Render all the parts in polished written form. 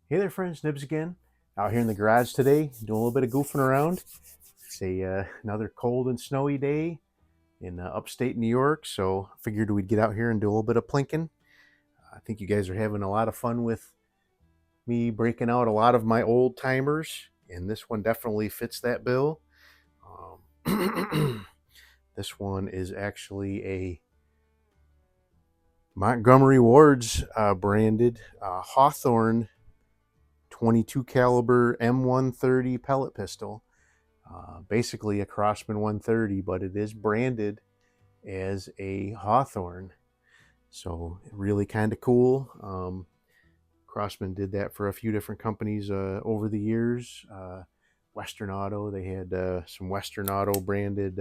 Hey there friends, Nibs again. Out here in the garage today, doing a little bit of goofing around. It's another cold and snowy day in upstate New York, so I figured we'd get out here and do a little bit of plinking. I think you guys are having a lot of fun with me breaking out a lot of my old timers, and this one definitely fits that bill. This one is actually a Montgomery Wards branded Hawthorne 22 caliber M130 pellet pistol. Basically a Crosman 130, but it is branded as a Hawthorne. So really kind of cool. Crosman did that for a few different companies over the years. Western Auto, they had some Western Auto branded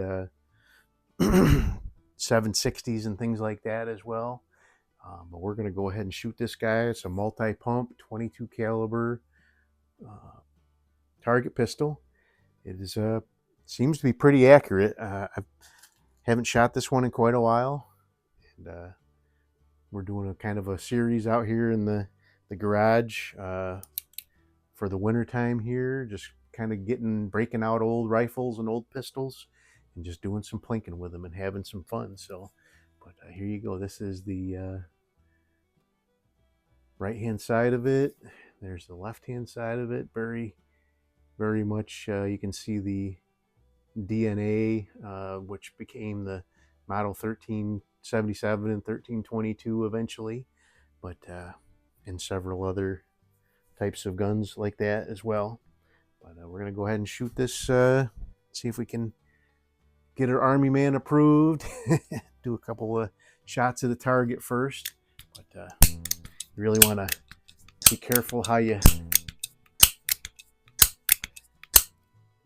760s and things like that as well. But we're going to go ahead and shoot this guy. It's a multi-pump 22 caliber target pistol. It is seems to be pretty accurate. I haven't shot this one in quite a while, and we're doing a kind of a series out here in the garage for the winter time here. Just kind of breaking out old rifles and old pistols, and just doing some plinking with them and having some fun. So, but here you go. This is the right hand side of it. There's the left hand side of it. Very, very much you can see the DNA, which became the Model 1377 and 1322 eventually, but and several other types of guns like that as well. But we're going to go ahead and shoot this, see if we can get our Army man approved. Do a couple of shots of the target first, but you really want to be careful how you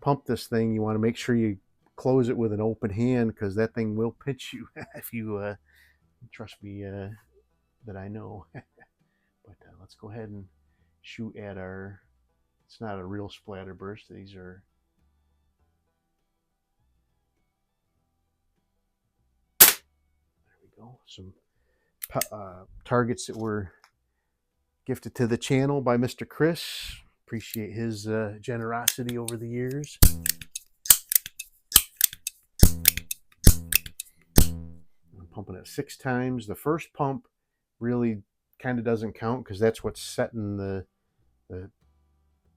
pump this thing. You want to make sure you close it with an open hand, because that thing will pinch you if you trust me that I know. But let's go ahead and shoot at our, it's not a real splatter burst, these are, there we go, some targets that were gifted to the channel by Mr. Chris. Appreciate his generosity over the years. I'm pumping it 6 times. The first pump really kind of doesn't count because that's what's setting the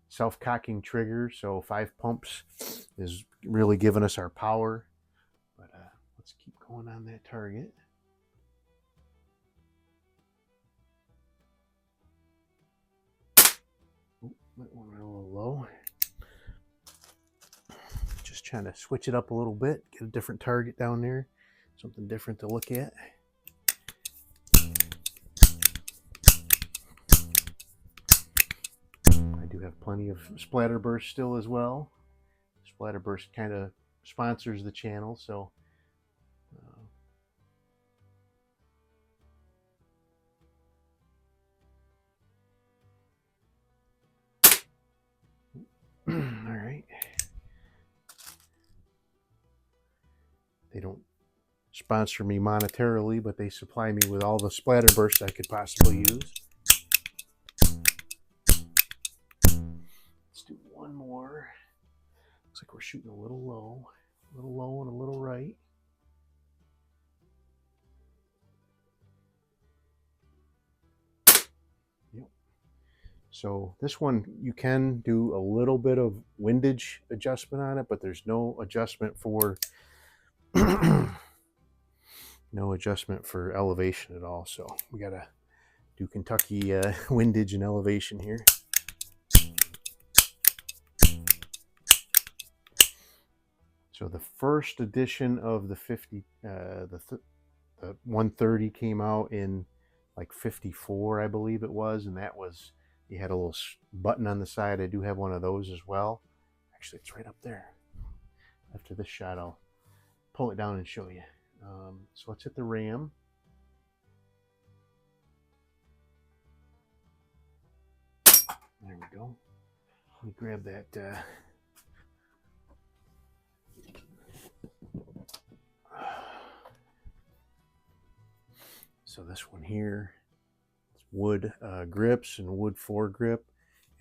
self-cocking trigger. So 5 pumps is really giving us our power. But let's keep going on that target. That one went a little low. Just trying to switch it up a little bit, get a different target down there, something different to look at. I do have plenty of Splatterburst still as well. Splatterburst kind of sponsors the channel, so all right. They don't sponsor me monetarily, but they supply me with all the Splatterburst I could possibly use. Let's do one more. Looks like we're shooting a little low and a little right. Yep. So this one, you can do a little bit of windage adjustment on it, but there's no adjustment for no adjustment for elevation at all. So we gotta do Kentucky windage and elevation here. So the first edition of the 130 came out in like 54, I believe it was, and that was, you had a little button on the side. I do have one of those as well. Actually, it's right up there. After this shot, I'll pull it down and show you. So let's hit the ram. There we go. Let me grab that. So this one here, it's wood grips and wood foregrip.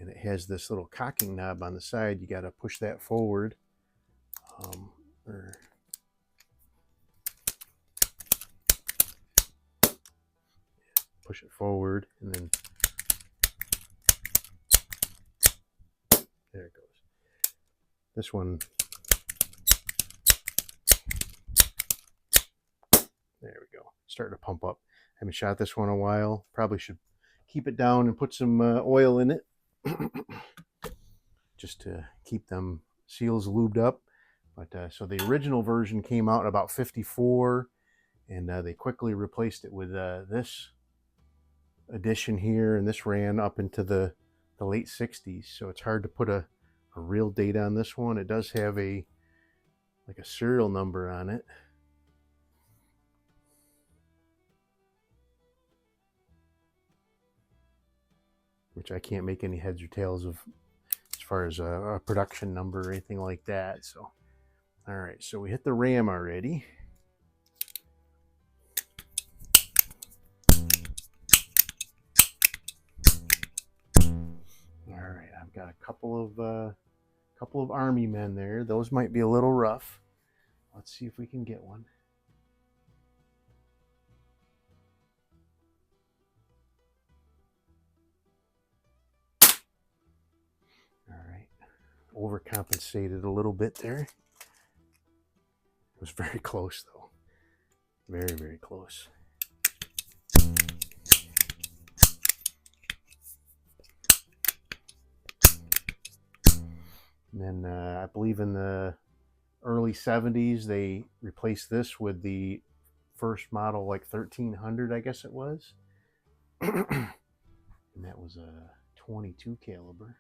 and it has this little cocking knob on the side. You got to push that forward, or push it forward, and then there it goes. This one, there we go, starting to pump up. Haven't shot this one in a while. Probably should keep it down and put some oil in it just to keep them seals lubed up. But so the original version came out in about 54, and they quickly replaced it with this edition here, and this ran up into the late 60s. So it's hard to put a real date on this one. It does have a serial number on it. Which I can't make any heads or tails of as far as a production number or anything like that. So, all right, so we hit the ram already. All right, I've got a couple of army men there. Those might be a little rough. Let's see if we can get one. Overcompensated a little bit there. It was very close though. Very, very close. And then I believe in the early 70s they replaced this with the first model, like 1300, I guess it was. And that was a 22 caliber.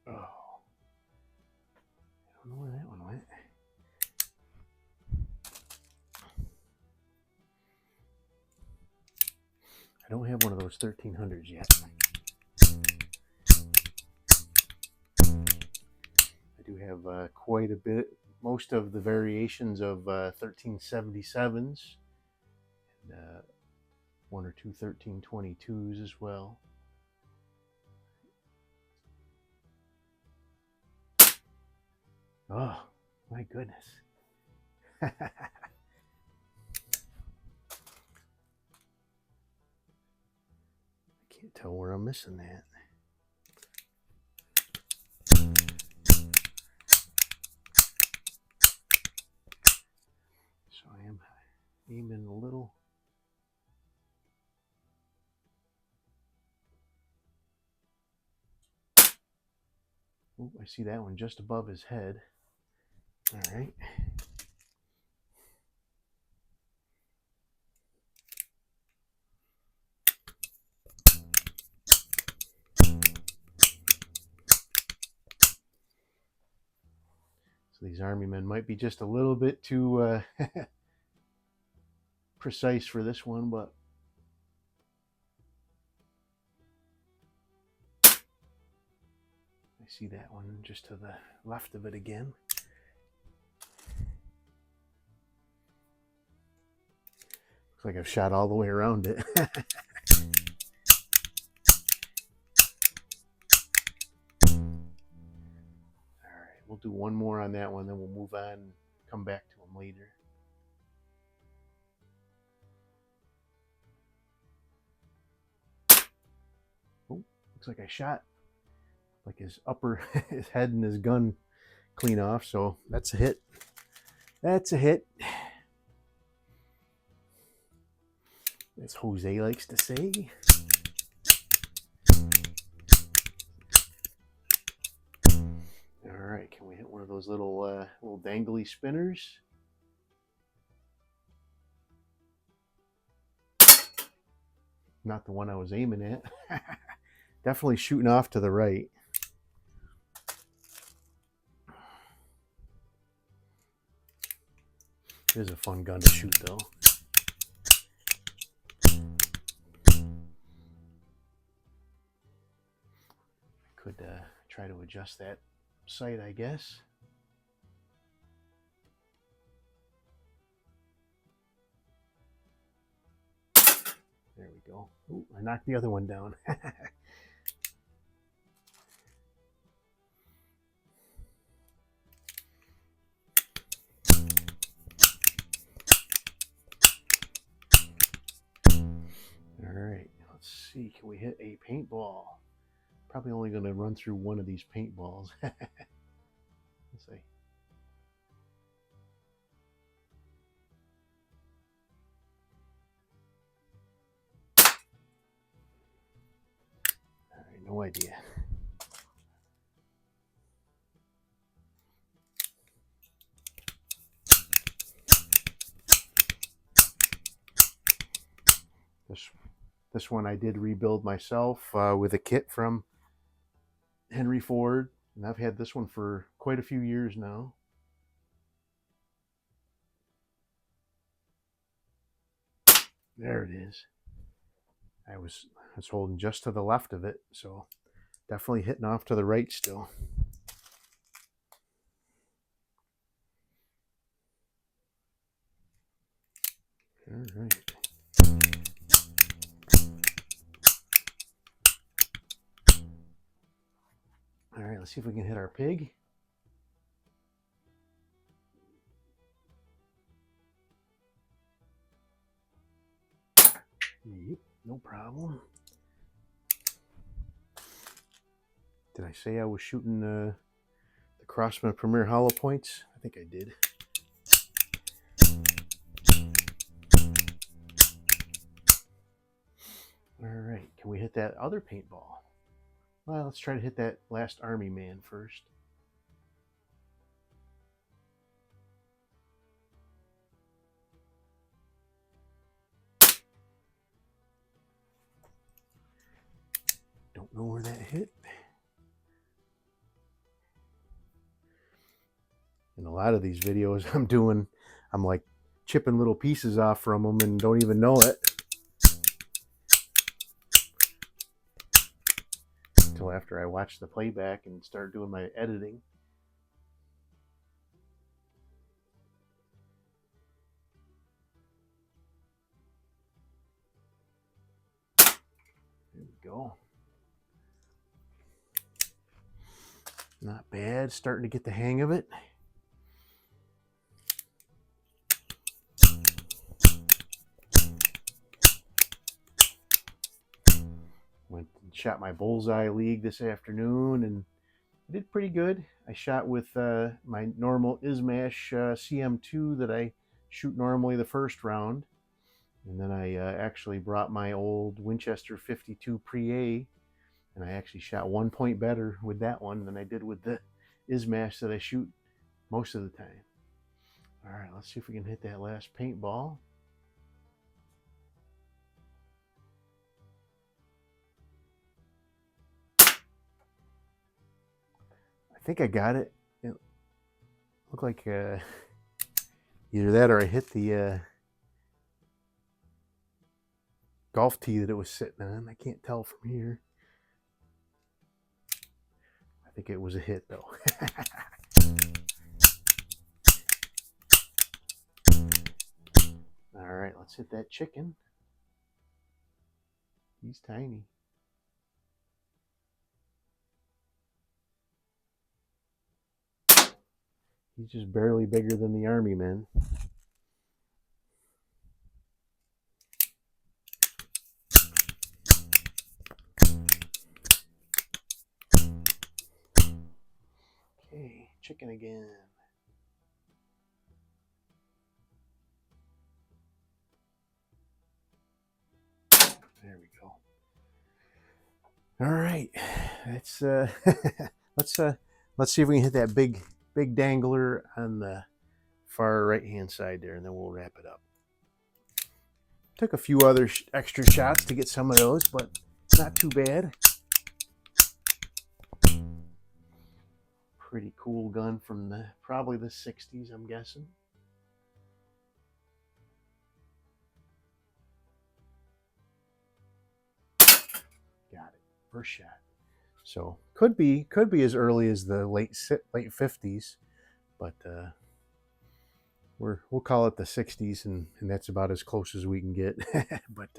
Oh, I don't know where that one went. I don't have one of those 1300s yet. I do have quite a bit, most of the variations of 1377s, and one or two 1322s as well. Oh, my goodness. I can't tell where I'm missing that. So I am aiming a little. Oh, I see that one just above his head. All right. So these army men might be just a little bit too precise for this one, but I see that one just to the left of it again. Looks like I've shot all the way around it. All right, we'll do one more on that one, then we'll move on and come back to them later. Oh, looks like I shot like his his head and his gun clean off, so that's a hit. That's a hit, as Jose likes to say. All right, can we hit one of those little dangly spinners? Not the one I was aiming at. Definitely shooting off to the right. It is a fun gun to shoot, though. Could try to adjust that sight, I guess. There we go. Ooh, I knocked the other one down. All right, let's see. Can we hit a paintball? Probably only going to run through one of these paintballs. Let's see. All right, no idea. This one I did rebuild myself with a kit from Henry Ford, and I've had this one for quite a few years now. There it is. I was holding just to the left of it, so definitely hitting off to the right still. All right. All right, let's see if we can hit our pig. Yep, no problem. Did I say I was shooting the Crosman Premier Hollow Points? I think I did. All right, can we hit that other paintball? Well, let's try to hit that last army man first. Don't know where that hit. In a lot of these videos I'm like chipping little pieces off from them and don't even know it. Until after I watch the playback and start doing my editing. There we go. Not bad, starting to get the hang of it. Went and shot my bullseye league this afternoon and I did pretty good. I shot with my normal Izmash CM2 that I shoot normally the first round. And then I actually brought my old Winchester 52 Pre-A, and I actually shot 1 point better with that one than I did with the Izmash that I shoot most of the time. All right, let's see if we can hit that last paintball. I think I got it. It looked like either that or I hit the golf tee that it was sitting on. I can't tell from here. I think it was a hit though. All right, let's hit that chicken. He's tiny. He's just barely bigger than the army men. Okay, chicken again. There we go. All right, let's let's see if we can hit that big dangler on the far right hand side there, and then we'll wrap it up. Took a few other extra shots to get some of those, but not too bad. Pretty cool gun from probably the 60s, I'm guessing. Got it, first shot. So could be as early as the late 50s, but we'll call it the 60s, and that's about as close as we can get. But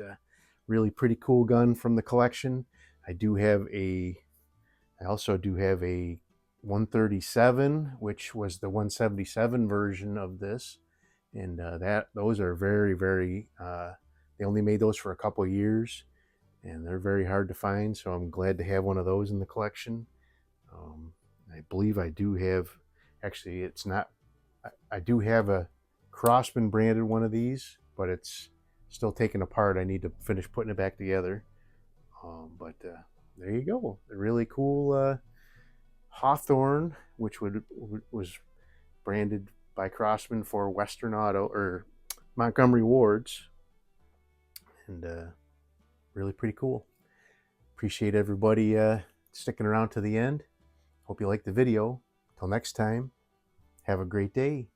really pretty cool gun from the collection. I also do have a 137, which was the 177 version of this, and those are very. They only made those for a couple years, and they're very hard to find. So I'm glad to have one of those in the collection. I believe I do have. Actually, it's not. I do have a Crosman branded one of these, but it's still taken apart. I need to finish putting it back together. But there you go. A really cool Hawthorne, which was branded by Crosman for Western Auto or Montgomery Wards, and really pretty cool. Appreciate everybody sticking around to the end. Hope you liked the video. Till next time, have a great day.